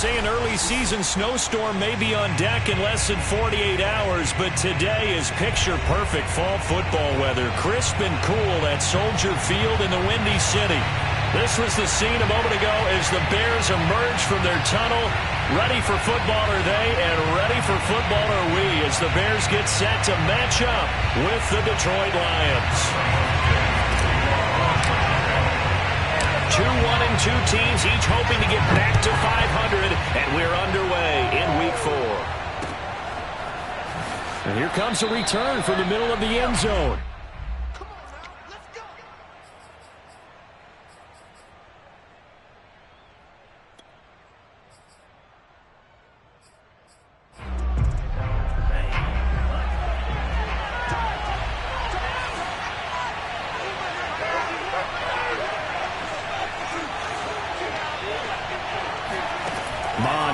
say an early season snowstorm may be on deck in less than 48 hours, but today is picture-perfect fall football weather. Crisp and cool at Soldier Field in the Windy City. This was the scene a moment ago as the Bears emerged from their tunnel. Ready for football are they, and ready for football are we as the Bears get set to match up with the Detroit Lions. 2-1-2 teams, each hoping to get back to 500, and we're underway in Week 4. And here comes a return from the middle of the end zone.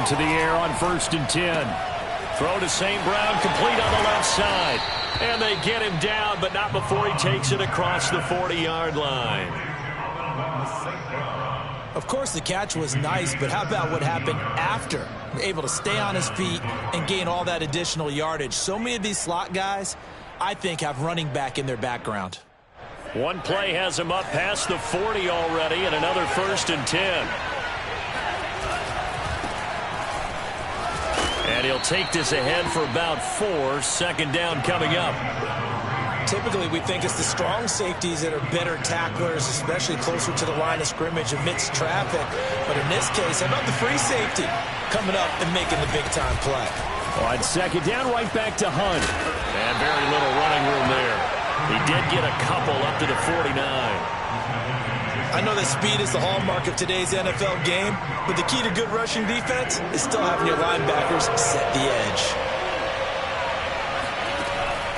To the air on 1st and 10. Throw to St. Brown, complete on the left side. And they get him down, but not before he takes it across the 40-yard line. Of course, the catch was nice, but how about what happened after? Able to stay on his feet and gain all that additional yardage. So many of these slot guys, I think, have running back in their background. One play has him up past the 40 already, and another 1st and 10. And he'll take this ahead for about 4. Second down coming up. Typically, we think it's the strong safeties that are better tacklers, especially closer to the line of scrimmage amidst traffic. But in this case, how about the free safety coming up and making the big-time play? On second down, right back to Hunt. And very little running room there. He did get a couple up to the 49. I know that speed is the hallmark of today's NFL game, but the key to good rushing defense is still having your linebackers set the edge.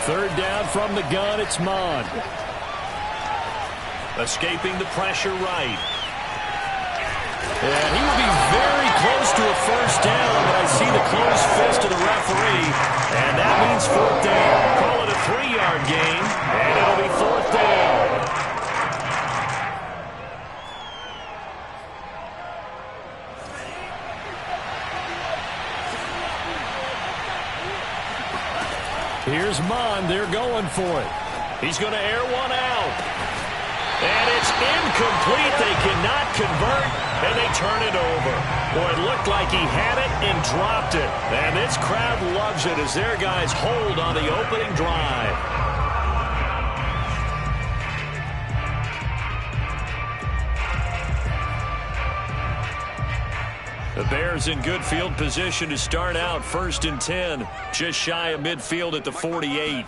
Third down from the gun, it's Mond. Escaping the pressure right. And he will be very close to a first down, but I see the closed fist of the referee, and that means 4th down. Call it a 3-yard gain, and it'll be 4th down. Here's Mond. They're going for it. He's going to air one out. And it's incomplete. They cannot convert, and they turn it over. Boy, it looked like he had it and dropped it. And this crowd loves it as their guys hold on the opening drive. The Bears in good field position to start out 1st and 10. Just shy of midfield at the 48.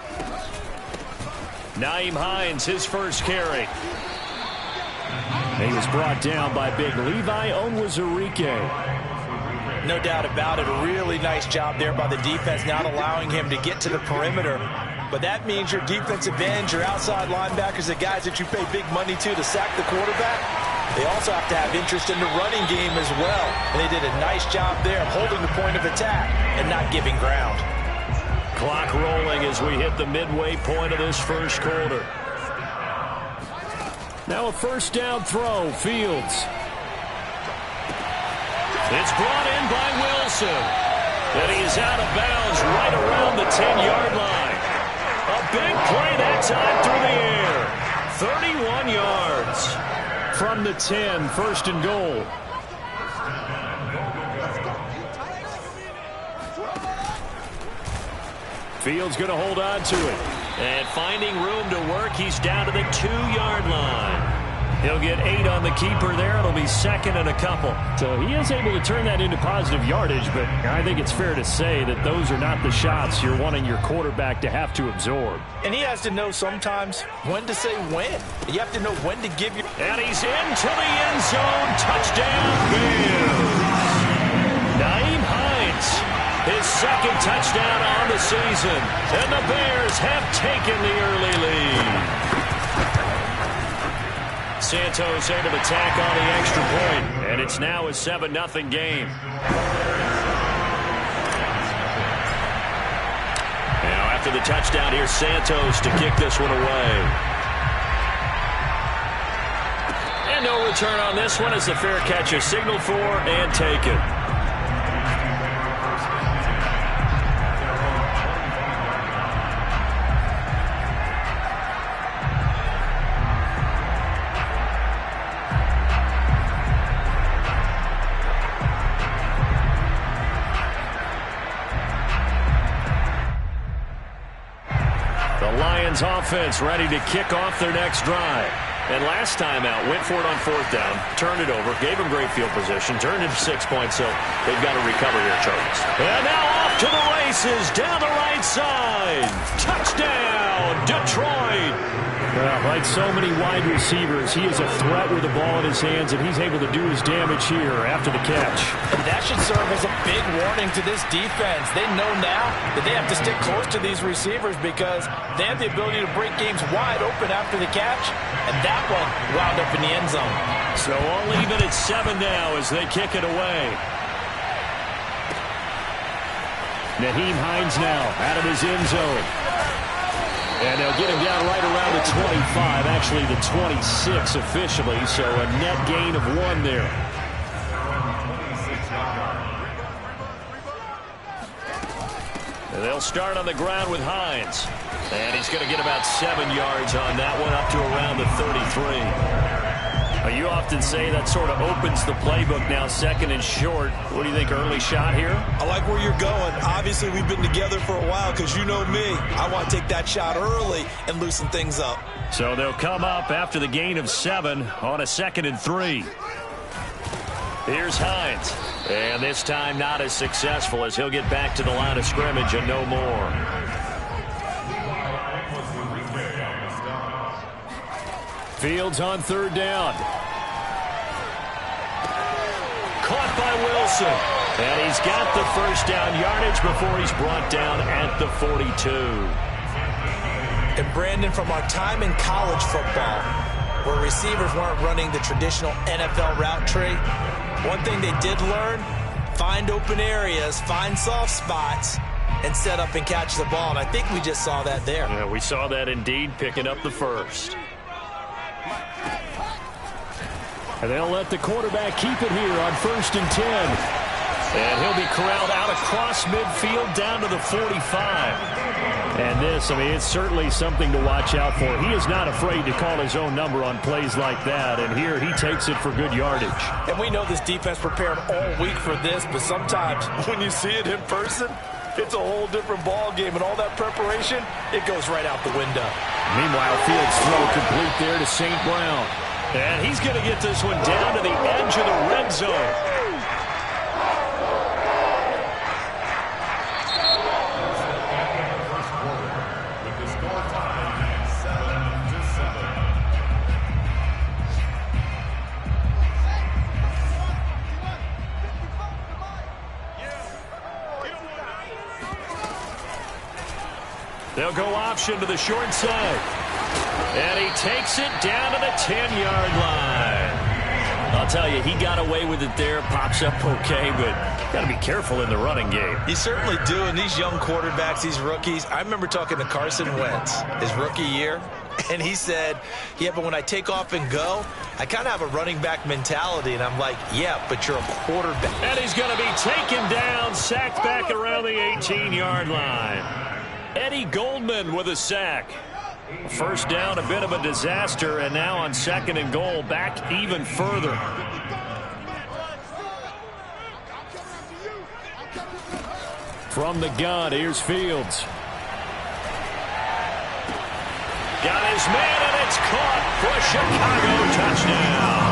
Nyheim Hines, his first carry. He was brought down by big Levi Onwuzurike. No doubt about it. A really nice job there by the defense, not allowing him to get to the perimeter. But that means your defensive ends, your outside linebackers, the guys that you pay big money to sack the quarterback, they also have to have interest in the running game as well. And they did a nice job there of holding the point of attack and not giving ground. Clock rolling as we hit the midway point of this first quarter. Now a first down throw, Fields. It's brought in by Wilson. And he's out of bounds right around the 10-yard line. A big play that time through the air. 31 yards. From the 10, 1st and goal. Fields going to hold on to it. And finding room to work, he's down to the 2-yard line. He'll get 8 on the keeper there. It'll be 2nd and a couple. So he is able to turn that into positive yardage, but I think it's fair to say that those are not the shots you're wanting your quarterback to have to absorb. And he has to know sometimes when to say when. You have to know when to give your... And he's into the end zone. Touchdown, Bears. Nyheim Hines, his 2nd touchdown on the season. And the Bears have taken the early lead. Santos able to tack on the extra point, and it's now a 7-0 game. Now after the touchdown, here's Santos to kick this one away. And no return on this one as the fair catch is signaled for and taken. Lions offense ready to kick off their next drive. And last time out, went for it on 4th down, turned it over, gave them great field position, turned it to 6 points, so they've got to recover here, Chargers. And now off to the races, down the right side. Touchdown, Detroit. Well, like so many wide receivers, he is a threat with the ball in his hands, and he's able to do his damage here after the catch. And that should serve as a big warning to this defense. They know now that they have to stick close to these receivers because they have the ability to break games wide open after the catch, and that one wound up in the end zone. So all even at 7 now as they kick it away. Nyheim Hines now out of his end zone. And they'll get him down right around the 25, actually the 26 officially, so a net gain of 1 there. And they'll start on the ground with Hines. And he's going to get about 7 yards on that one, up to around the 33. You often say that sort of opens the playbook now, 2nd and short. What do you think, early shot here? I like where you're going. Obviously, we've been together for a while because you know me. I want to take that shot early and loosen things up. So they'll come up after the gain of 7 on a 2nd and 3. Here's Hines. And this time not as successful as he'll get back to the line of scrimmage and no more. Fields on 3rd down. Caught by Wilson. And he's got the 1st down yardage before he's brought down at the 42. And Brandon, from our time in college football, where receivers weren't running the traditional NFL route tree, one thing they did learn, find open areas, find soft spots, and set up and catch the ball. And I think we just saw that there. Yeah, we saw that indeed, picking up the 1st. And they'll let the quarterback keep it here on 1st and 10. And he'll be corralled out across midfield down to the 45. And this, I mean, it's certainly something to watch out for. He is not afraid to call his own number on plays like that. And here he takes it for good yardage. And we know this defense prepared all week for this, but sometimes when you see it in person, it's a whole different ball game. And all that preparation, it goes right out the window. Meanwhile, Fields throw complete there to St. Brown. And he's going to get this one down to the edge of the red zone. They'll go option to the short side. And he takes it down to the 10-yard line. I'll tell you, he got away with it there, pops up okay, but got to be careful in the running game. You certainly do, and these young quarterbacks, these rookies, I remember talking to Carson Wentz his rookie year, and he said, yeah, but when I take off and go, I kind of have a running back mentality, and I'm like, yeah, but you're a quarterback. And he's going to be taken down, sacked back around the 18-yard line. Eddie Goldman with a sack. 1st down, a bit of a disaster, and now on 2nd and goal, back even further. From the gun, here's Fields. Got his man, and it's caught for a Chicago touchdown.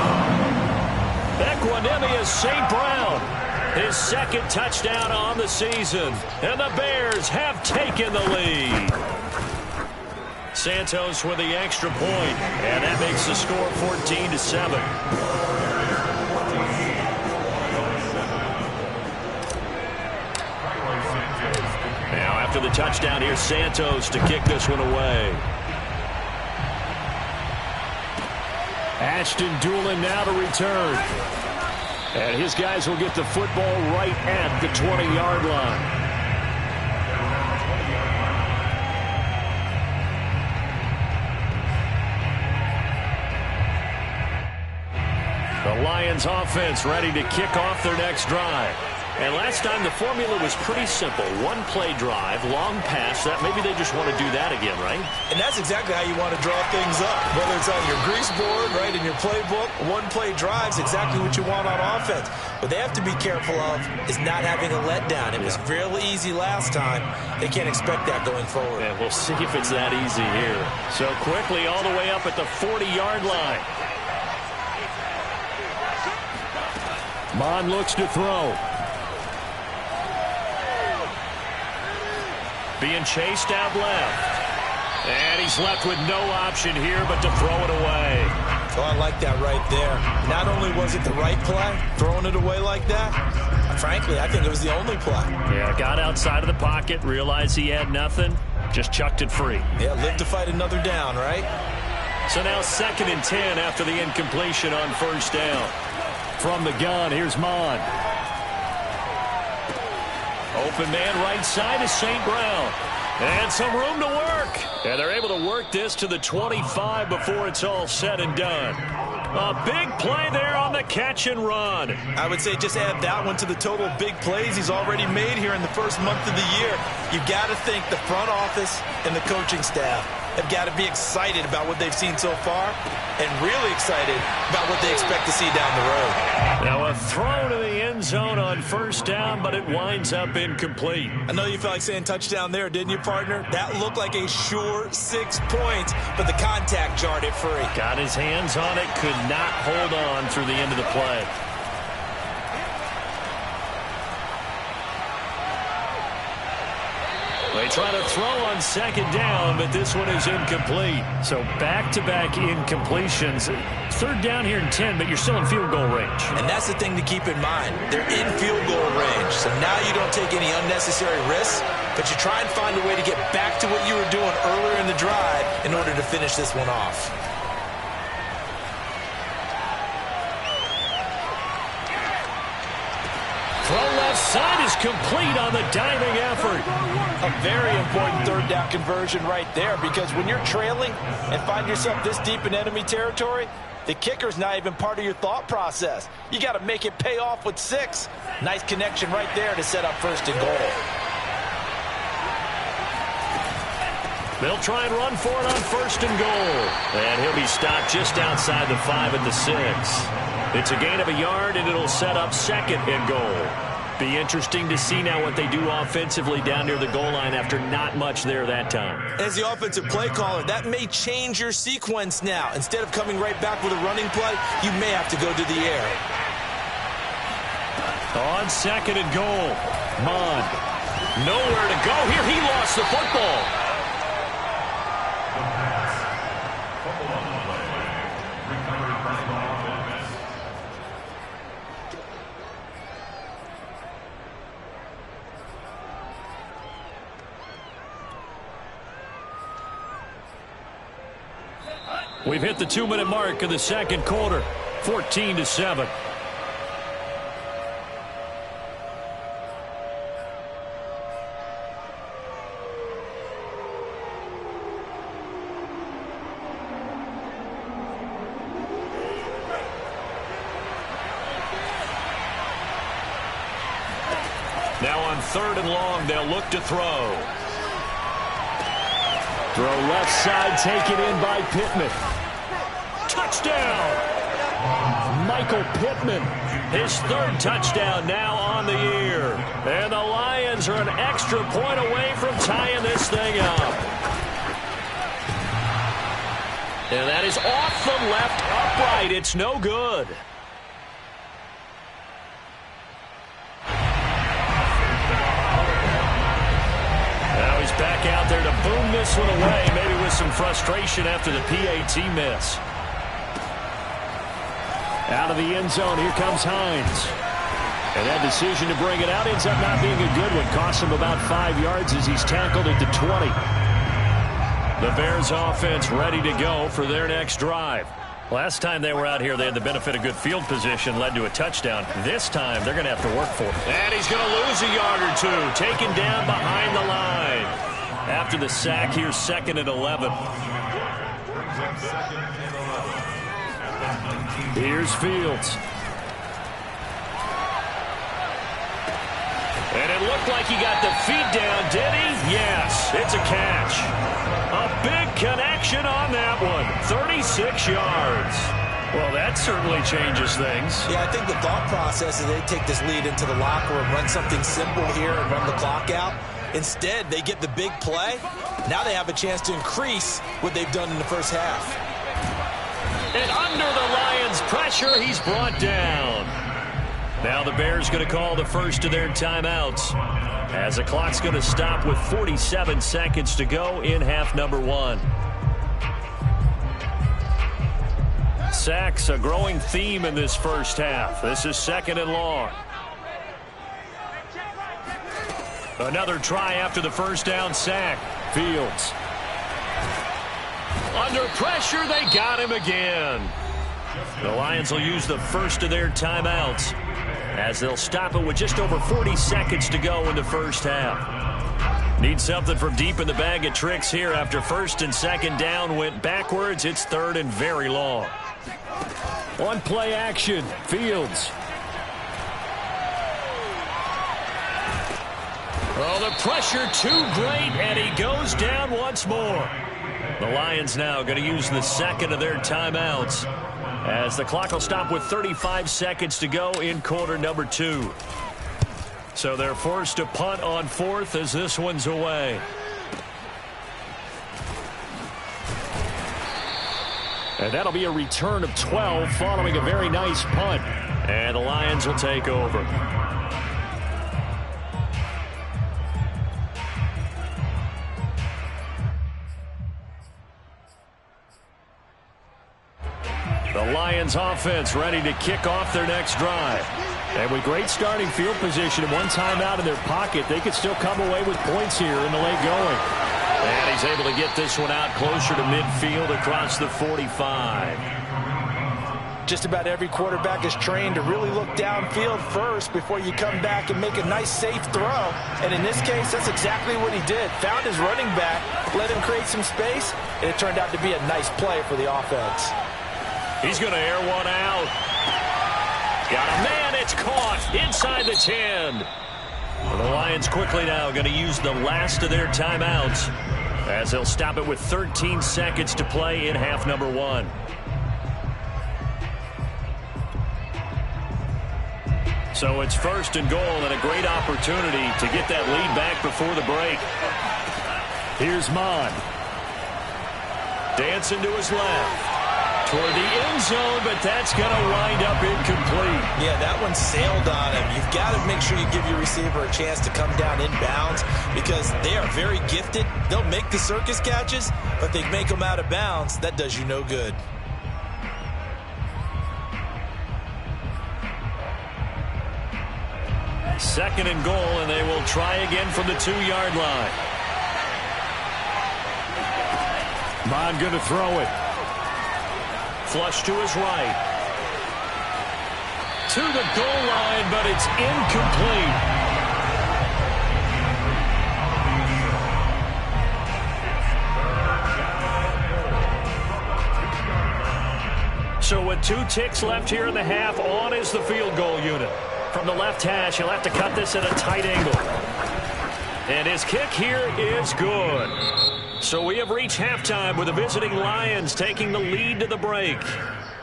Equanimous St. Brown, his 2nd touchdown on the season, and the Bears have taken the lead. Santos with the extra point, and that makes the score 14-7. Now after the touchdown, here's Santos to kick this one away. Ashton Dulin now to return. And his guys will get the football right at the 20-yard line. The Lions offense ready to kick off their next drive. And last time the formula was pretty simple. One-play drive, long pass. That maybe they just want to do that again, right? And that's exactly how you want to draw things up. Whether it's on your grease board, right, in your playbook, one-play drive's exactly what you want on offense. What they have to be careful of is not having a letdown. It was real easy last time. They can't expect that going forward. And we'll see if it's that easy here. So quickly all the way up at the 40-yard line. Mond looks to throw. Being chased out left. And he's left with no option here but to throw it away. Oh, I like that right there. Not only was it the right play, throwing it away like that, frankly, I think it was the only play. Yeah, got outside of the pocket, realized he had nothing, just chucked it free. Yeah, live to fight another down, right? So now 2nd and 10 after the incompletion on first down. From the gun, here's Mond. Open man right side is St. Brown. And some room to work. And they're able to work this to the 25 before it's all said and done. A big play there on the catch and run. I would say just add that one to the total big plays he's already made here in the first month of the year. You've got to think the front office and the coaching staff have got to be excited about what they've seen so far and really excited about what they expect to see down the road. Now a throw to the end zone on first down, but it winds up incomplete. I know you felt like saying touchdown there, didn't you, partner? That looked like a sure 6 points, but the contact jarred it free. Got his hands on it, could not hold on through the end of the play. They try to throw on 2nd down, but this one is incomplete. So back-to-back incompletions. 3rd down here in 10, but you're still in field goal range. And that's the thing to keep in mind. They're in field goal range. So now you don't take any unnecessary risks, but you try and find a way to get back to what you were doing earlier in the drive in order to finish this one off. Throw left side is complete on the diving effort. A very important 3rd down conversion right there, because when you're trailing and find yourself this deep in enemy territory, the kicker's not even part of your thought process. You got to make it pay off with 6. Nice connection right there to set up 1st and goal. They'll try and run for it on 1st and goal. And he'll be stopped just outside the 5 at the 6. It's a gain of a yard, and it'll set up 2nd and goal. Be interesting to see now what they do offensively down near the goal line after not much there that time. As the offensive play caller, that may change your sequence now. Instead of coming right back with a running play, you may have to go to the air. On 2nd and goal, Mond. Nowhere to go here. He lost the football. We've hit the 2-minute mark of the 2nd quarter, 14-7. Now on 3rd and long, they'll look to throw. Throw left side, taken in by Pittman. Touchdown! Michael Pittman, his 3rd touchdown now on the year. And the Lions are an extra point away from tying this thing up. And that is off the left upright. It's no good. Now he's back out there to boom this one away, maybe with some frustration after the PAT miss. Out of the end zone, here comes Hines. And that decision to bring it out ends up not being a good one. Costs him about 5 yards as he's tackled at the 20. The Bears offense ready to go for their next drive. Last time they were out here, they had the benefit of good field position, led to a touchdown. This time, they're going to have to work for it. And he's going to lose a yard or two, taken down behind the line. After the sack, here's 2nd and 11. Here's Fields. And it looked like he got the feet down, did he? Yes, it's a catch. A big connection on that one. 36 yards. Well, that certainly changes things. Yeah, I think the thought process is they take this lead into the locker room, run something simple here and run the clock out. Instead, they get the big play. Now they have a chance to increase what they've done in the first half. And under the Lions' pressure, he's brought down. Now the Bears going to call the first of their timeouts, as the clock's going to stop with 47 seconds to go in half number one. Sacks, a growing theme in this first half. This is 2nd and long. Another try after the first down sack. Fields. Under pressure, they got him again. The Lions will use the first of their timeouts, as they'll stop it with just over 40 seconds to go in the first half. Need something from deep in the bag of tricks here after 1st and 2nd down went backwards. It's 3rd and very long. On play action, Fields. Oh, the pressure too great, and he goes down once more. The Lions now going to use the 2nd of their timeouts, as the clock will stop with 35 seconds to go in quarter number 2. So they're forced to punt on 4th as this one's away. And that'll be a return of 12 following a very nice punt. And the Lions will take over. The Lions offense ready to kick off their next drive. And with great starting field position and one timeout in their pocket, they could still come away with points here in the late going. And he's able to get this one out closer to midfield across the 45. Just about every quarterback is trained to really look downfield first before you come back and make a nice, safe throw. And in this case, that's exactly what he did. Found his running back, let him create some space, and it turned out to be a nice play for the offense. He's going to air one out. Got a man, it's caught inside the 10. Well, the Lions quickly now going to use the last of their timeouts, as they'll stop it with 13 seconds to play in half number 1. So it's 1st and goal, and a great opportunity to get that lead back before the break. Here's Mond. Dancing to his left. Toward the end zone, but that's going to wind up incomplete. Yeah, that one sailed on him. You've got to make sure you give your receiver a chance to come down inbounds, because they are very gifted. They'll make the circus catches, but they make them out of bounds. That does you no good. Second and goal, and they will try again from the 2-yard line. Mond going to throw it. Flush to his right. To the goal line, but it's incomplete. So with 2 ticks left here in the half, on is the field goal unit. From the left hash, he'll have to cut this at a tight angle. And his kick here is good. So we have reached halftime with the visiting Lions taking the lead to the break,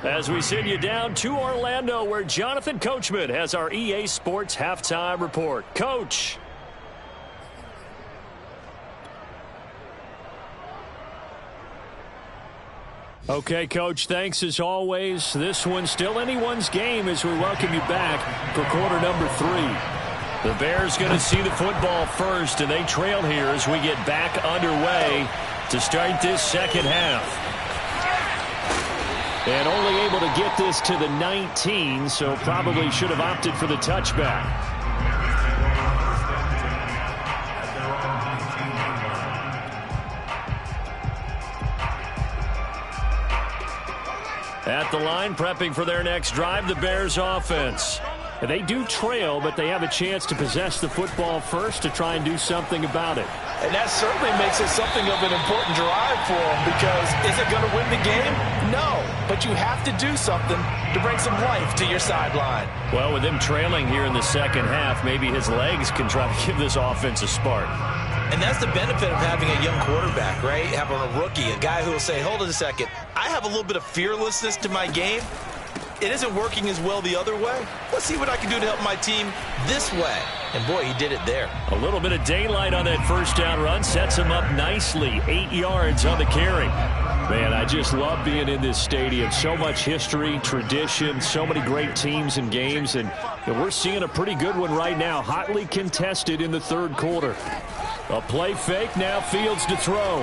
as we send you down to Orlando, where Jonathan Coachman has our EA Sports halftime report. Coach. Okay, Coach, thanks as always. This one's still anyone's game as we welcome you back for quarter number 3. The Bears going to see the football first, and they trail here as we get back underway to start this second half. And only able to get this to the 19, so probably should have opted for the touchback. At the line, prepping for their next drive, the Bears offense. They do trail, but they have a chance to possess the football first to try and do something about it. And that certainly makes it something of an important drive for them, because is it going to win the game? No. but you have to do something to bring some life to your sideline. Well, with him trailing here in the second half, maybe his legs can try to give this offense a spark. And that's the benefit of having a young quarterback, right? Having a rookie, a guy who will say, hold it a second, I have a little bit of fearlessness to my game. It isn't working as well the other way. Let's see what I can do to help my team this way. And, boy, he did it there. A little bit of daylight on that first down run sets him up nicely. 8 yards on the carry. Man, I just love being in this stadium. So much history, tradition, so many great teams and games. And we're seeing a pretty good one right now, hotly contested in the third quarter. A play fake, now Fields to throw.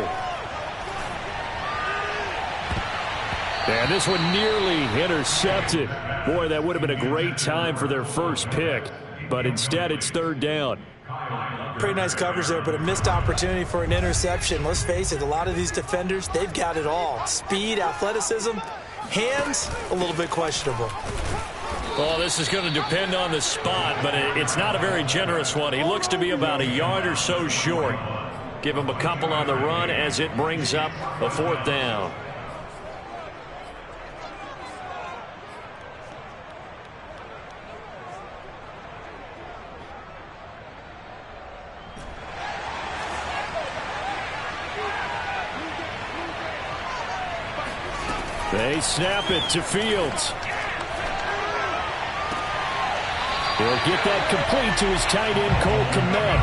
And this one nearly intercepted. Boy, that would have been a great time for their first pick. But instead, it's third down. Pretty nice coverage there, but a missed opportunity for an interception. Let's face it, a lot of these defenders, they've got it all. Speed, athleticism, hands, a little bit questionable. Well, this is going to depend on the spot, but it's not a very generous one. He looks to be about a yard or so short. Give him a couple on the run as it brings up a fourth down. They snap it to Fields. He'll get that complete to his tight end, Cole Kmet.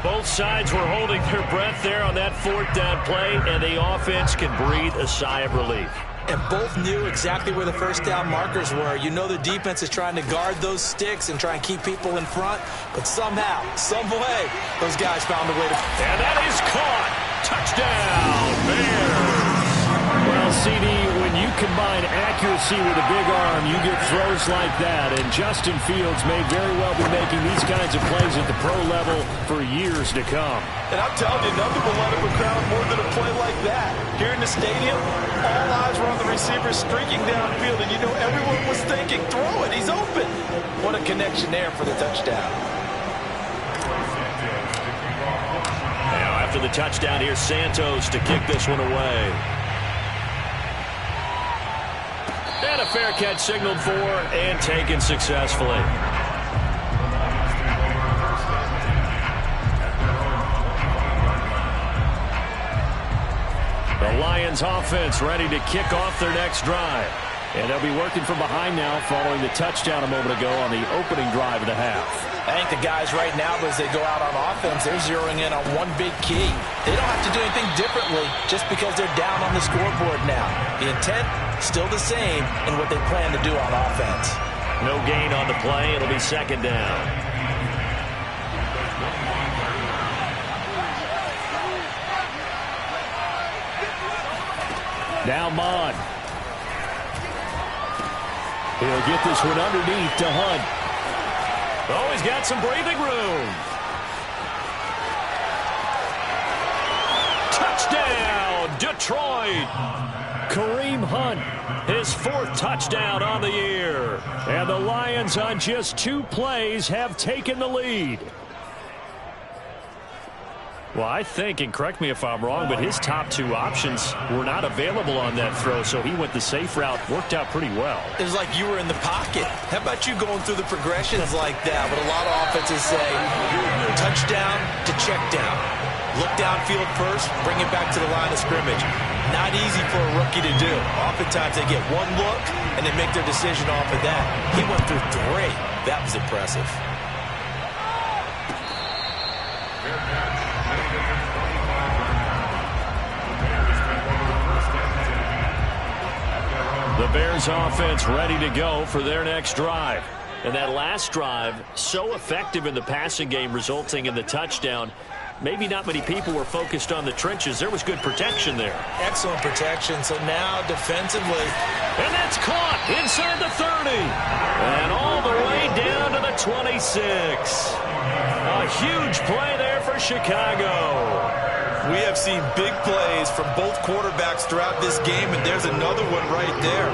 Both sides were holding their breath there on that fourth down play, and the offense can breathe a sigh of relief. And both knew exactly where the first down markers were. You know the defense is trying to guard those sticks and try and keep people in front, but somehow, some way, those guys found a way to... And that is caught. Touchdown, Bears. Well, CD, when you combine accuracy with a big arm, you get throws like that. And Justin Fields may very well be making these kinds of plays at the pro level for years to come. And I'm telling you, nothing will let him crowd more than a play like that. Here in the stadium, all eyes were on the receiver streaking downfield, and you know everyone was thinking, throw it, he's open. What a connection there for the touchdown. Now after the touchdown, here's Santos to kick this one away. And a fair catch signaled for and taken successfully. The Lions offense ready to kick off their next drive. And they'll be working from behind now following the touchdown a moment ago on the opening drive of the half. I think the guys right now, as they go out on offense, they're zeroing in on one big key. They don't have to do anything differently just because they're down on the scoreboard now. The intent, still the same in what they plan to do on offense. No gain on the play. It'll be second down. Now Mond. He'll get this one underneath to Hunt. Oh, he's got some breathing room. Touchdown, Detroit. Kareem Hunt, his fourth touchdown on the year. And the Lions on just 2 plays have taken the lead. Well, I think, and correct me if I'm wrong, but his top 2 options were not available on that throw, so he went the safe route. Worked out pretty well. It was like you were in the pocket. How about you going through the progressions like that? What a lot of offenses say, touchdown to check down. Look downfield first, bring it back to the line of scrimmage. Not easy for a rookie to do. Oftentimes they get one look, and they make their decision off of that. He went through 3. That was impressive. The Bears offense ready to go for their next drive. And that last drive, so effective in the passing game, resulting in the touchdown. Maybe not many people were focused on the trenches. There was good protection there. Excellent protection. So now defensively. And that's caught inside the 30. And all the way down to the 26. A huge play there for Chicago. We have seen big plays from both quarterbacks throughout this game, and there's another one right there.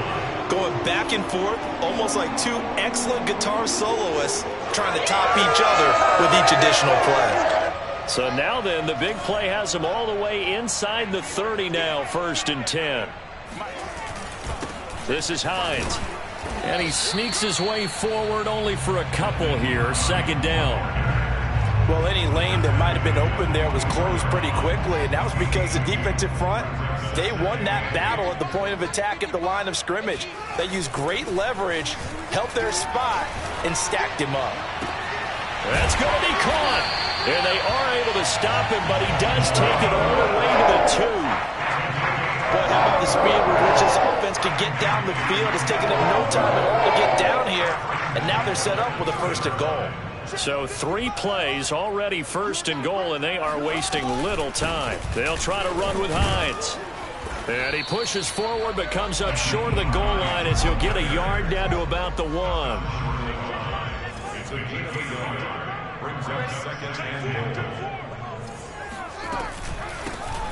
Going back and forth, almost like 2 excellent guitar soloists trying to top each other with each additional play. So now then, the big play has them all the way inside the 30 now, 1st and 10. This is Hines. And he sneaks his way forward only for a couple here. Second down. Well, any lane that might have been open there was closed pretty quickly, and that was because the defensive front, they won that battle at the point of attack at the line of scrimmage. They used great leverage, helped their spot, and stacked him up. That's going to be caught. And they are able to stop him, but he does take it all the way to the 2. Boy, how about the speed with which this offense could get down the field? It's taken them no time at all to get down here, and now they're set up with a 1st and goal. So 3 plays, already 1st and goal, and they are wasting little time. They'll try to run with Hines. And he pushes forward but comes up short of the goal line as he'll get a yard down to about the 1. It's a gain of a yard. Brings up 2nd and goal.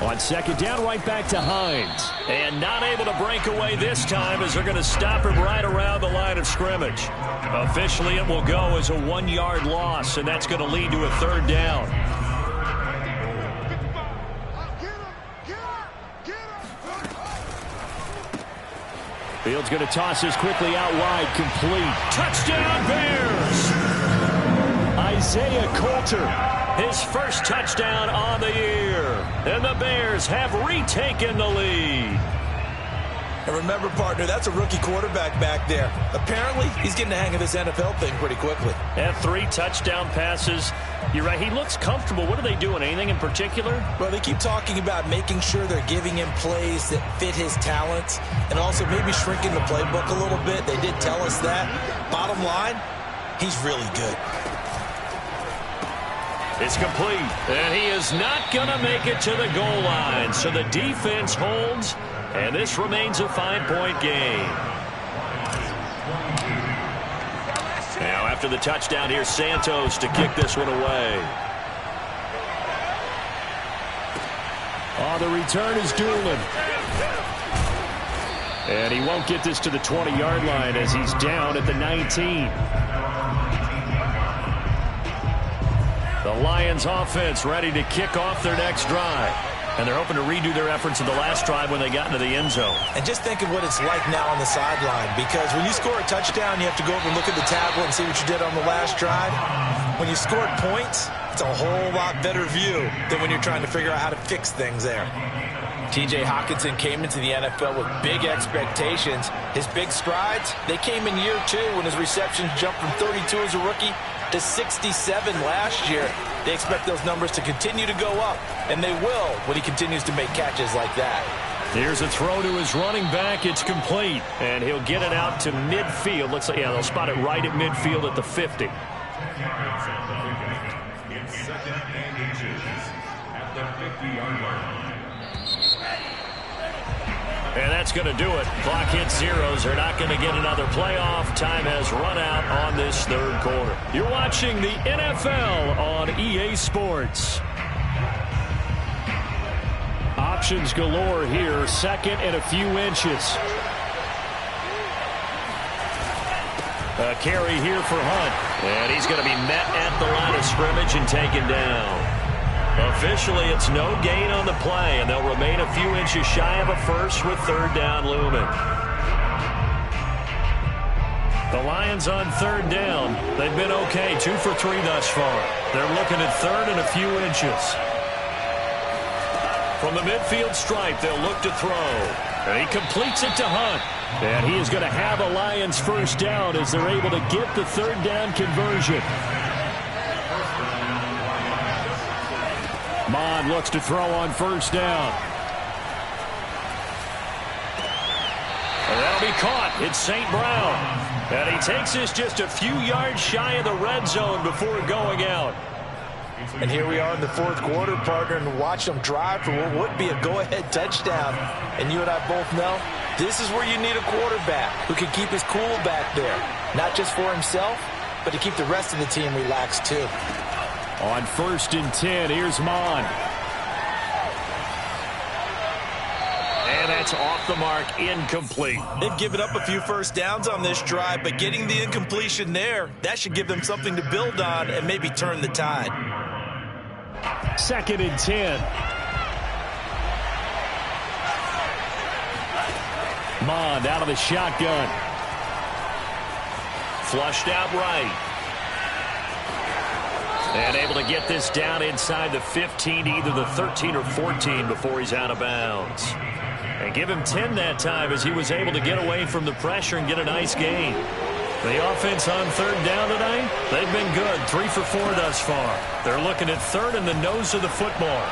On 2nd down, right back to Hines. And not able to break away this time as they're going to stop him right around the line of scrimmage. Officially, it will go as a 1-yard loss, and that's going to lead to a 3rd down. Fields going to toss this quickly out wide, complete. Touchdown, Bears! Isaiah Coulter, his 1st touchdown on the year. And the Bears have retaken the lead. And remember, partner, that's a rookie quarterback back there. Apparently, he's getting the hang of this NFL thing pretty quickly. And 3 touchdown passes. You're right, he looks comfortable. What are they doing? Anything in particular? Well, they keep talking about making sure they're giving him plays that fit his talents and also maybe shrinking the playbook a little bit. They did tell us that. Bottom line, he's really good. It's complete, and he is not going to make it to the goal line. So the defense holds, and this remains a 5-point game. Now, after the touchdown, here's Santos to kick this one away. The return is Doolin. And he won't get this to the 20-yard line as he's down at the 19. The Lions offense ready to kick off their next drive. And they're hoping to redo their efforts in the last drive when they got into the end zone. And just think of what it's like now on the sideline, because when you score a touchdown, you have to go over and look at the tablet and see what you did on the last drive. When you scored points, it's a whole lot better view than when you're trying to figure out how to fix things there. T.J. Hockenson came into the NFL with big expectations. His big strides, they came in year 2 when his receptions jumped from 32 as a rookie to 67 last year. They expect those numbers to continue to go up, and they will when he continues to make catches like that. Here's a throw to his running back. It's complete, and he'll get it out to midfield. Looks like, yeah, they'll spot it right at midfield at the 50. It's 2nd and inches at the 50-yard line. And that's going to do it. Clock hits zeros. They're not going to get another playoff. Time has run out on this 3rd quarter. You're watching the NFL on EA Sports. Options galore here. 2nd and a few inches. A carry here for Hunt. And he's going to be met at the line of scrimmage and taken down. Officially, it's no gain on the play, and they'll remain a few inches shy of a first with 3rd down looming. The Lions on 3rd down. They've been okay, 2 for 3 thus far. They're looking at 3rd and a few inches. From the midfield stripe, they'll look to throw. And he completes it to Hunt. And he is going to have a Lions 1st down as they're able to get the 3rd down conversion. Mond looks to throw on 1st down. And that'll be caught. It's St. Brown. And he takes this just a few yards shy of the red zone before going out. And here we are in the 4th quarter, partner, and watch them drive for what would be a go-ahead touchdown. And you and I both know this is where you need a quarterback who can keep his cool back there. Not just for himself, but to keep the rest of the team relaxed too. On 1st and 10, here's Mond. And that's off the mark, incomplete. They've given up a few 1st downs on this drive, but getting the incompletion there, that should give them something to build on and maybe turn the tide. 2nd and 10. Mond out of the shotgun. Flushed out right. And able to get this down inside the 15, either the 13 or 14 before he's out of bounds. And give him 10 that time as he was able to get away from the pressure and get a nice gain. The offense on third down tonight, they've been good. 3 for 4 thus far. They're looking at third in the nose of the football.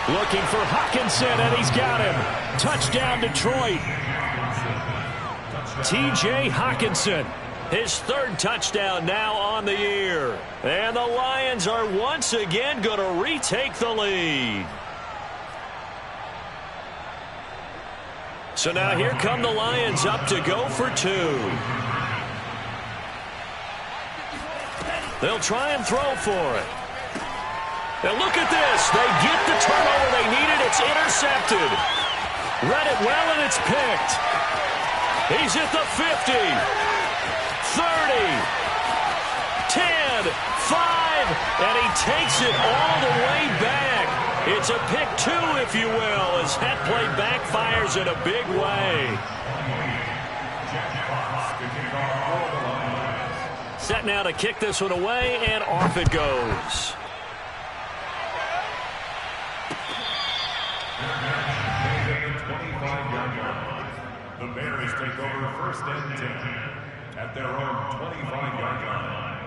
Looking for Hockenson, and he's got him. Touchdown, Detroit. T.J. Hockenson. His third touchdown now on the year. And the Lions are once again going to retake the lead. So now here come the Lions up to go for 2. They'll try and throw for it. And look at this. They get the turnover they needed. It's intercepted. Read it well, and it's picked. He's at the 50. 30, 10, 5, and he takes it all the way back. It's a pick 2, if you will, as that play backfires in a big way. Set now to kick this one away, and off it goes. The Bears take over first and 10. At their own 25-yard line.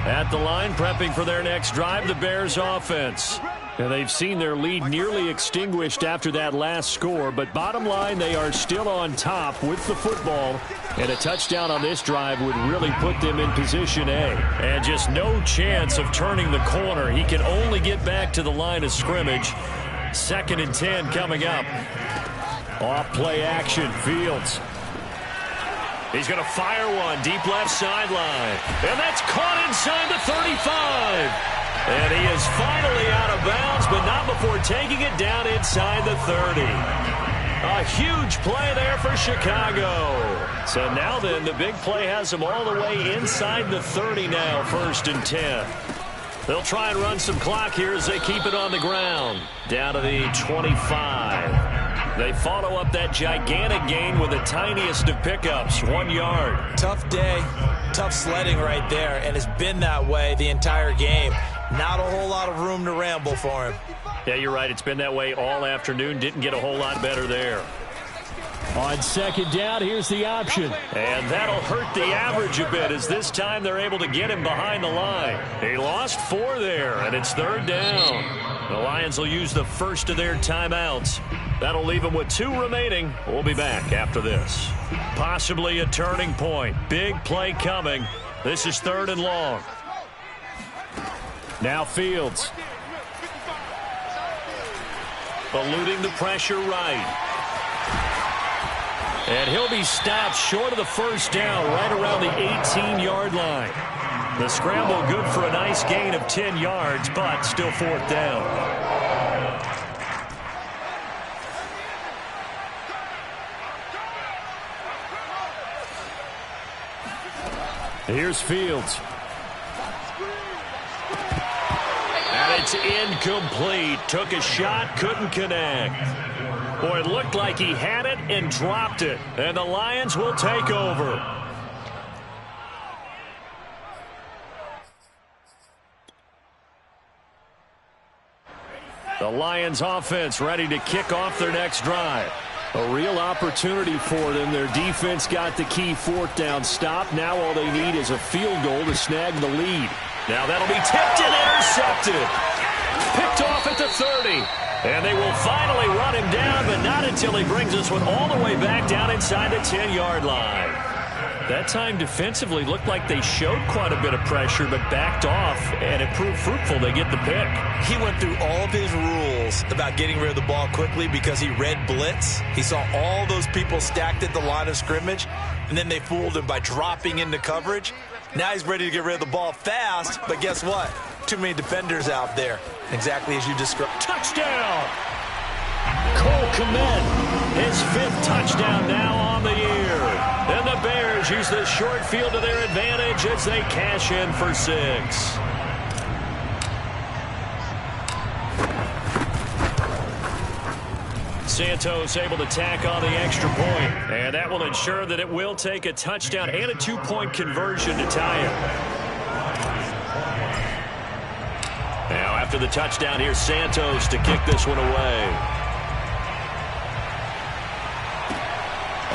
At the line, prepping for their next drive, the Bears offense. And they've seen their lead nearly extinguished after that last score, but bottom line, they are still on top with the football. And a touchdown on this drive would really put them in position A. And just no chance of turning the corner. He can only get back to the line of scrimmage. 2nd and 10 coming up. Off play action, Fields. He's going to fire one deep left sideline. And that's caught inside the 35. And he is finally out of bounds, but not before taking it down inside the 30. A huge play there for Chicago. So now then, the big play has him all the way inside the 30 now, 1st and 10. They'll try and run some clock here as they keep it on the ground. Down to the 25. They follow up that gigantic gain with the tiniest of pickups, 1 yard. Tough day, tough sledding right there, and it's been that way the entire game. Not a whole lot of room to ramble for him. Yeah, you're right. It's been that way all afternoon. Didn't get a whole lot better there. On 2nd down, here's the option. And that'll hurt the average a bit as this time they're able to get him behind the line. He lost 4 there, and it's 3rd down. The Lions will use the first of their timeouts. That'll leave them with 2 remaining. We'll be back after this. Possibly a turning point. Big play coming. This is 3rd and long. Now Fields. Eluding the pressure right. And he'll be stopped short of the 1st down right around the 18-yard line. The scramble good for a nice gain of 10 yards, but still 4th down. Here's Fields. And it's incomplete. Took a shot, couldn't connect. Boy, it looked like he had it and dropped it. And the Lions will take over. The Lions offense ready to kick off their next drive. A real opportunity for them. Their defense got the key 4th down stop. Now all they need is a field goal to snag the lead. Now that'll be tipped and intercepted. Picked off at the 30. And they will finally run him down, but not until he brings this one all the way back down inside the 10-yard line. That time defensively looked like they showed quite a bit of pressure, but backed off, and it proved fruitful. They get the pick. He went through all of his rules about getting rid of the ball quickly because he read blitz. He saw all those people stacked at the line of scrimmage, and then they fooled him by dropping into coverage. Now he's ready to get rid of the ball fast, but guess what? Too many defenders out there, exactly as you described. Touchdown! Cole Kmet, his 5th touchdown now on the year. And the Bears use the short field to their advantage as they cash in for 6. Santos able to tack on the extra point. And that will ensure that it will take a touchdown and a 2-point conversion to tie it. Now after the touchdown, here's Santos to kick this one away.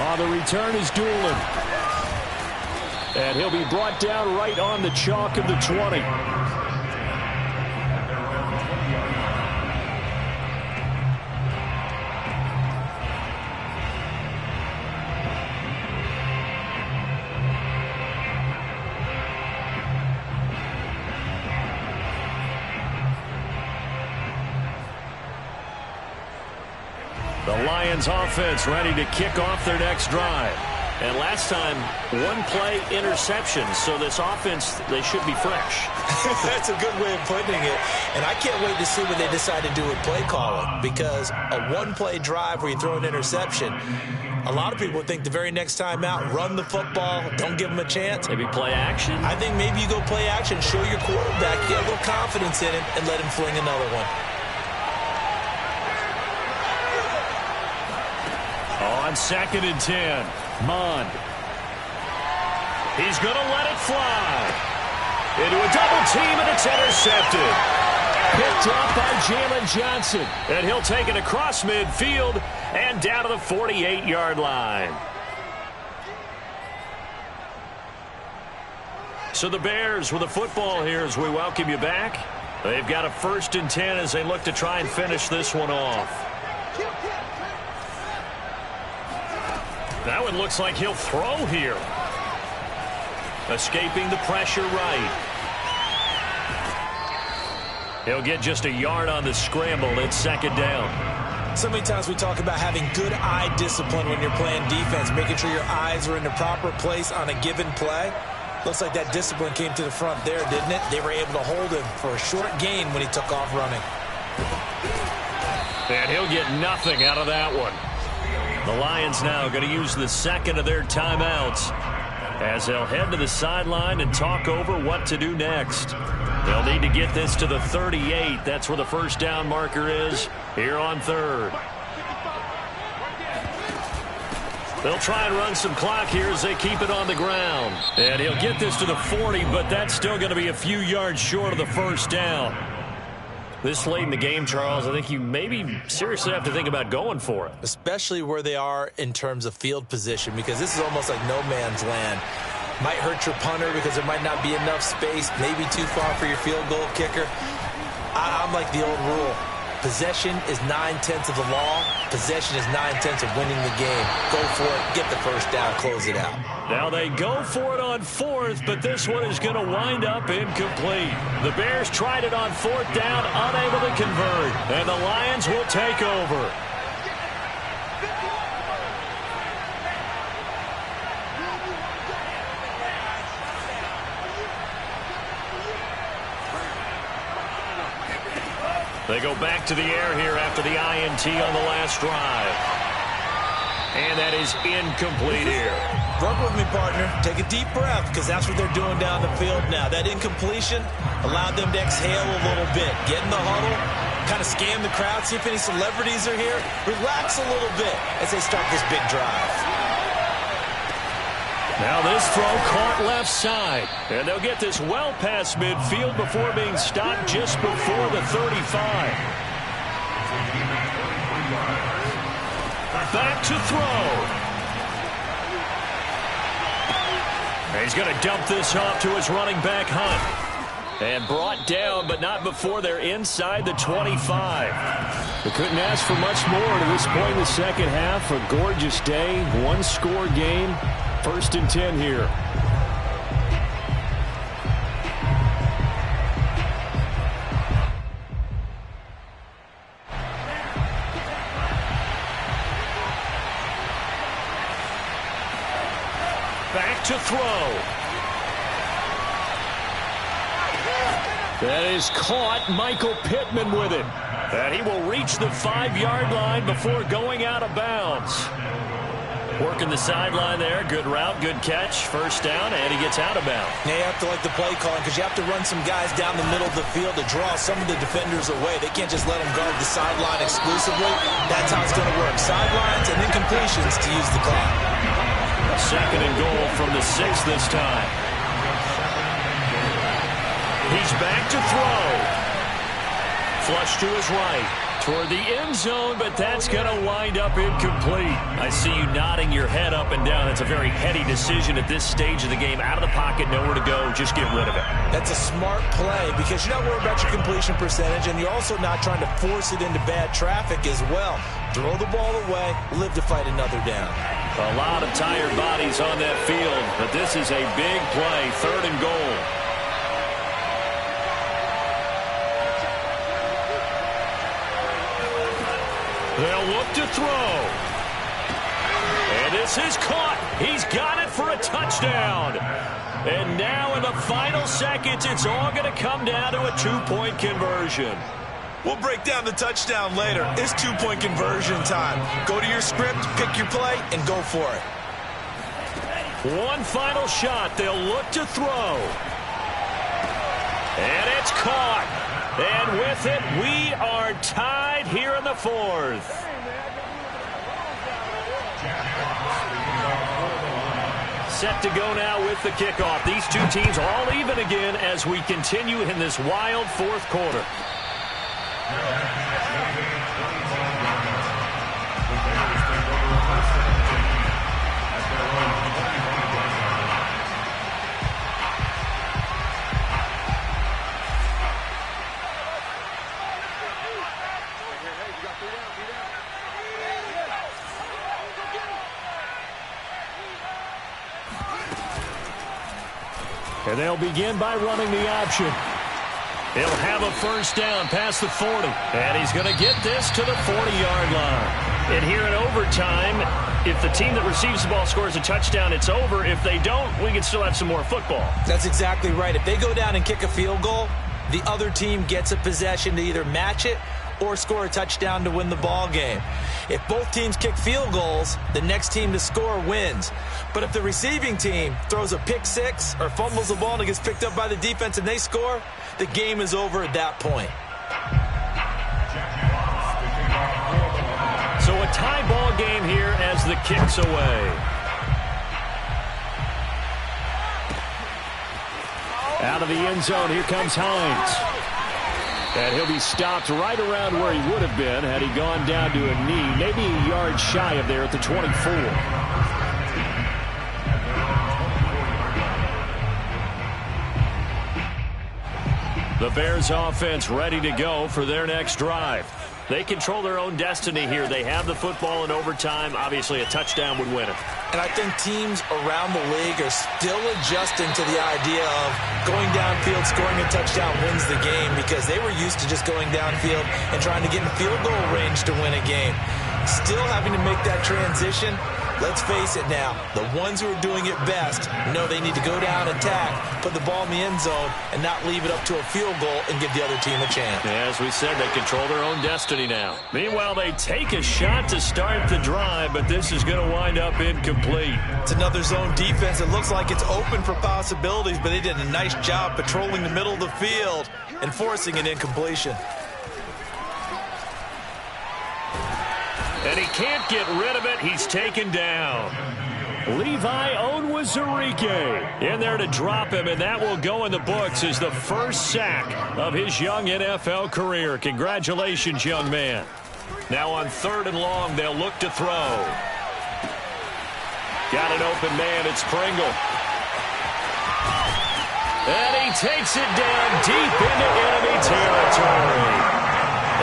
On the return is Doolin. And he'll be brought down right on the chalk of the 20. The Lions offense ready to kick off their next drive. And last time, one play interception. So this offense, they should be fresh. That's a good way of putting it. And I can't wait to see what they decide to do with play calling. Because a one-play drive where you throw an interception, a lot of people think the very next time out, run the football, don't give them a chance. Maybe play action? I think maybe you go play action, show your quarterback, get a little confidence in him, and let him fling another one. On 2nd and 10, Mond. He's going to let it fly. Into a double team, and it's intercepted. Picked up by Jalen Johnson. And he'll take it across midfield and down to the 48-yard line. So the Bears with the football here as we welcome you back. They've got a 1st and 10 as they look to try and finish this one off. That one looks like he'll throw here. Escaping the pressure right. He'll get just a yard on the scramble. It's 2nd down. So many times we talk about having good eye discipline when you're playing defense, making sure your eyes are in the proper place on a given play. Looks like that discipline came to the front there, didn't it? They were able to hold him for a short gain when he took off running. And he'll get nothing out of that one. The Lions now going to use the 2nd of their timeouts as they'll head to the sideline and talk over what to do next. They'll need to get this to the 38. That's where the 1st down marker is here on 3rd. They'll try and run some clock here as they keep it on the ground. And he'll get this to the 40, but that's still going to be a few yards short of the 1st down. This late in the game, Charles, I think you maybe seriously have to think about going for it. Especially where they are in terms of field position, because this is almost like no man's land. Might hurt your punter because there might not be enough space, maybe too far for your field goal kicker. I'm like the old rule. Possession is 9/10 of the law. Possession is 9/10 of winning the game. Go for it, get the 1st down, close it out. Now they go for it on 4th, but this one is going to wind up incomplete. The Bears tried it on 4th down, unable to convert, and the Lions will take over. They go back to the air here after the INT on the last drive. And that is incomplete here. Work with me, partner. Take a deep breath, because that's what they're doing down the field now. That incompletion allowed them to exhale a little bit. Get in the huddle, kind of scan the crowd, see if any celebrities are here. Relax a little bit as they start this big drive. Now this throw caught left side. And they'll get this well past midfield before being stopped just before the 35. Back to throw. And he's going to dump this off to his running back, Hunt. And brought down, but not before they're inside the 25. They couldn't ask for much more to this point in the 2nd half. A gorgeous day, 1-score game. 1st and 10 here. Back to throw. That is caught. Michael Pittman with it. And he will reach the 5-yard line before going out of bounds. Working the sideline there. Good route, good catch. First down, and he gets out of bounds. Now you have to like the play calling because you have to run some guys down the middle of the field to draw some of the defenders away. They can't just let them guard the sideline exclusively. That's how it's going to work. Sidelines and then completions to use the clock. Second and goal from the 6 this time. He's back to throw. Flush to his right. Toward the end zone, but that's going to wind up incomplete. I see you nodding your head up and down. That's a very heady decision at this stage of the game. Out of the pocket, nowhere to go. Just get rid of it. That's a smart play because you're not worried about your completion percentage, and you're also not trying to force it into bad traffic as well. Throw the ball away, live to fight another down. A lot of tired bodies on that field, but this is a big play. Third and goal. They'll look to throw. And this is caught. He's got it for a touchdown. And now in the final seconds, it's all going to come down to a 2-point conversion. We'll break down the touchdown later. It's 2-point conversion time. Go to your script, pick your play, and go for it. One final shot. They'll look to throw. And it's caught. And with it, we are tied here in the 4th. Set to go now with the kickoff. These two teams all even again as we continue in this wild 4th quarter. And they'll begin by running the option. He'll have a first down past the 40. And he's going to get this to the 40-yard line. And here in overtime, if the team that receives the ball scores a touchdown, it's over. If they don't, we can still have some more football. That's exactly right. If they go down and kick a field goal, the other team gets a possession to either match it or score a touchdown to win the ball game. If both teams kick field goals, the next team to score wins. But if the receiving team throws a pick six or fumbles the ball and it gets picked up by the defense and they score, the game is over at that point. So a tie ball game here as the kick's away. Out of the end zone, here comes Hines. And he'll be stopped right around where he would have been had he gone down to a knee, maybe a yard shy of there at the 24. The Bears offense ready to go for their next drive. They control their own destiny here. They have the football in overtime. Obviously, a touchdown would win it. And I think teams around the league are still adjusting to the idea of going downfield, scoring a touchdown wins the game because they were used to just going downfield and trying to get in field goal range to win a game. Still having to make that transition. Let's face it now, the ones who are doing it best know they need to go down, attack, put the ball in the end zone, and not leave it up to a field goal and give the other team a chance. As we said, they control their own destiny now. Meanwhile, they take a shot to start the drive, but this is going to wind up incomplete. It's another zone defense. It looks like it's open for possibilities, but they did a nice job patrolling the middle of the field and forcing an incompletion. And he can't get rid of it. He's taken down. Levi Onwuzurike in there to drop him, and that will go in the books as the first sack of his young NFL career. Congratulations, young man. Now on 3rd and long, they'll look to throw. Got an open man. It's Pringle. And he takes it down deep into enemy territory.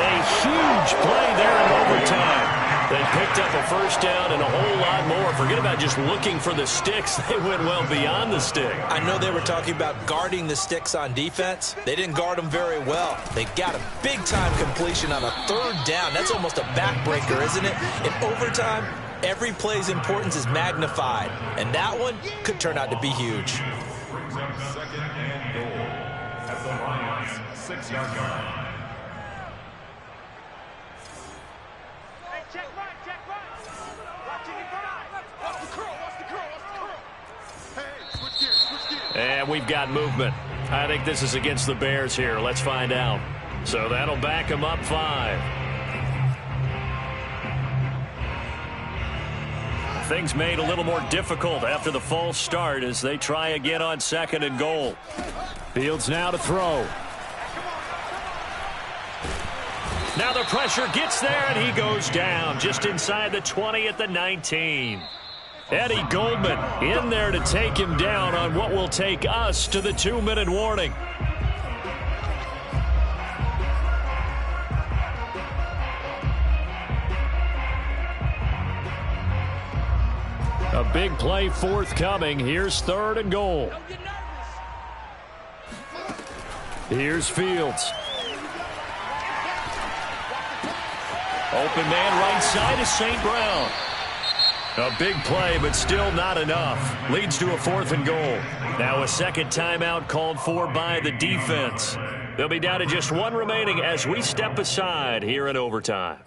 A huge play there in overtime. They picked up a first down and a whole lot more. Forget about just looking for the sticks. They went well beyond the stick. I know they were talking about guarding the sticks on defense. They didn't guard them very well. They got a big-time completion on a 3rd down. That's almost a backbreaker, isn't it? In overtime, every play's importance is magnified. And that one could turn out to be huge. Brings up 2nd and goal at the Lions' 6-yard line. Check right. Watching it right. And we've got movement. I think this is against the Bears here. Let's find out. So that'll back them up 5. Things made a little more difficult after the false start as they try again on 2nd and goal. Fields now to throw. Now the pressure gets there, and he goes down just inside the 20 at the 19. Eddie Goldman in there to take him down on what will take us to the 2-minute warning. A big play forthcoming. Here's 3rd and goal. Here's Fields. Open man right side is St. Brown. A big play, but still not enough. Leads to a 4th and goal. Now a second timeout called for by the defense. They'll be down to just 1 remaining as we step aside here in overtime.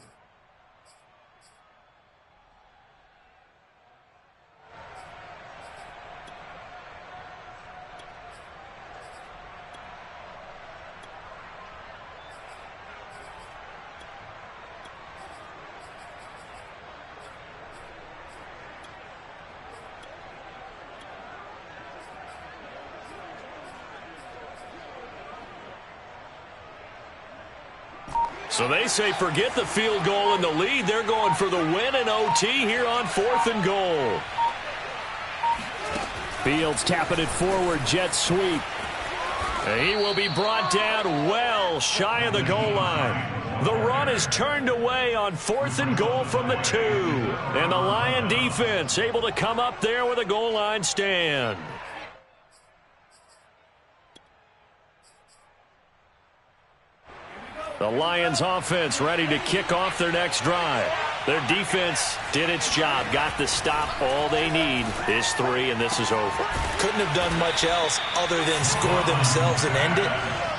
So they say forget the field goal and the lead. They're going for the win in OT here on 4th and goal. Fields tapping it forward, jet sweep. And he will be brought down well shy of the goal line. The run is turned away on 4th and goal from the 2. And the Lion defense able to come up there with a goal line stand. The Lions offense ready to kick off their next drive. Their defense did its job, got the stop. All they need is 3, and this is over. Couldn't have done much else other than score themselves and end it.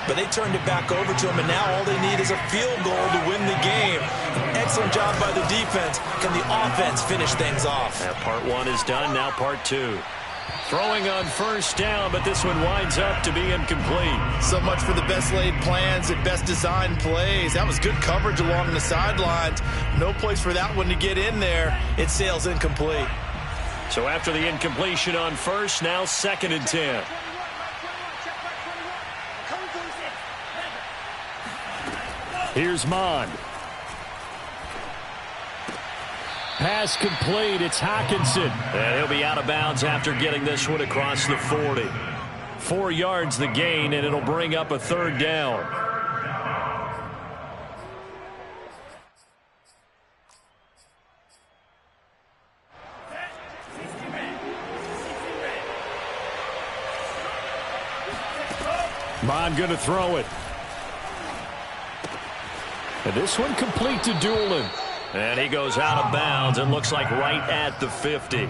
But they turned it back over to them, and now all they need is a field goal to win the game. Excellent job by the defense. Can the offense finish things off? Now part 1 is done, now part 2. Throwing on 1st down, but this one winds up to be incomplete. So much for the best laid plans and best designed plays. That was good coverage along the sidelines. No place for that one to get in there. It sails incomplete. So after the incompletion on 1st, now 2nd and 10. Here's Mond. Pass complete. It's Hockenson. And he'll be out of bounds after getting this one across the 40. 4 yards the gain, and it'll bring up a 3rd down. Mond going to throw it. And this one complete to Doolin. And he goes out of bounds and looks like right at the 50.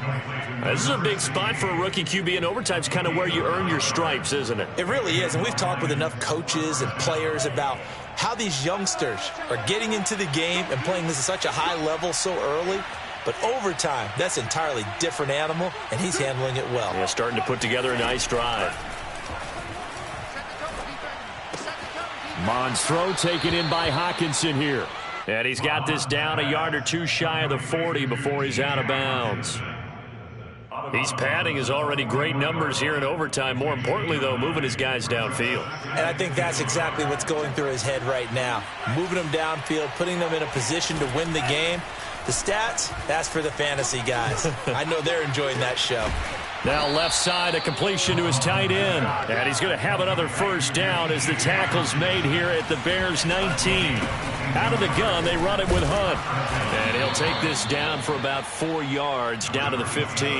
This is a big spot for a rookie QB, and overtime's kind of where you earn your stripes, isn't it? It really is, and we've talked with enough coaches and players about how these youngsters are getting into the game and playing this at such a high level so early. But overtime, that's an entirely different animal, and he's handling it well. Yeah, starting to put together a nice drive. Mond's throw taken in by Hockenson here. And he's got this down a yard or 2 shy of the 40 before he's out of bounds. He's padding his already great numbers here in overtime. More importantly, though, moving his guys downfield. And I think that's exactly what's going through his head right now. Moving them downfield, putting them in a position to win the game. The stats, that's for the fantasy guys. I know they're enjoying that show. Now left side, a completion to his tight end. And he's going to have another 1st down as the tackle's made here at the Bears 19. Out of the gun, they run it with Hunt. And he'll take this down for about 4 yards, down to the 15.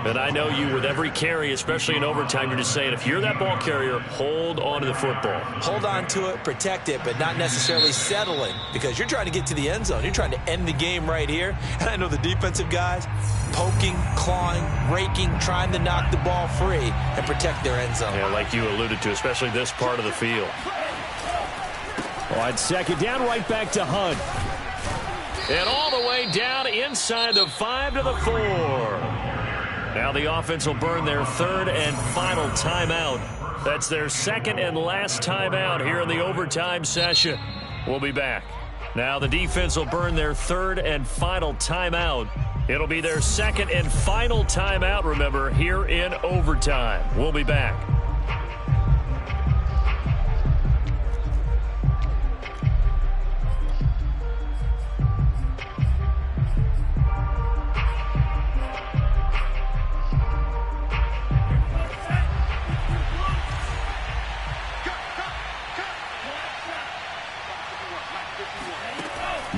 And I know you, with every carry, especially in overtime, you're just saying, if you're that ball carrier, hold on to the football. Hold on to it, protect it, but not necessarily settling, because you're trying to get to the end zone. You're trying to end the game right here. And I know the defensive guys poking, clawing, raking, trying to knock the ball free and protect their end zone. Yeah, like you alluded to, especially this part of the field. On 2nd down, right back to Hunt. And all the way down inside the 5 to the 4. Now the offense will burn their third and final timeout. That's their second and last timeout here in the overtime session. We'll be back. Now the defense will burn their third and final timeout. It'll be their second and final timeout, remember, here in overtime. We'll be back.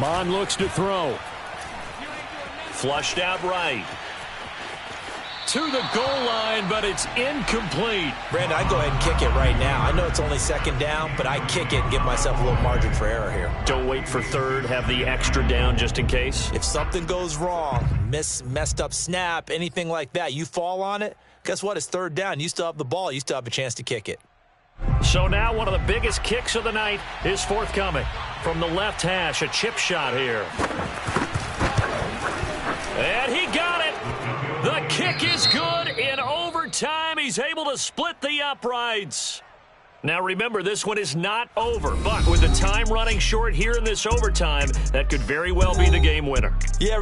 Mond looks to throw. Flushed out right. To the goal line, but it's incomplete. Brandon, I'd go ahead and kick it right now. I know it's only second down, but I kick it and give myself a little margin for error here. Don't wait for third. Have the extra down just in case. If something goes wrong, messed up snap, anything like that, you fall on it, guess what? It's third down. You still have the ball. You still have a chance to kick it. So now one of the biggest kicks of the night is forthcoming. From the left hash, a chip shot here. And he got it. The kick is good. In overtime, he's able to split the uprights. Now remember, this one is not over. But with the time running short here in this overtime, that could very well be the game winner. Yeah.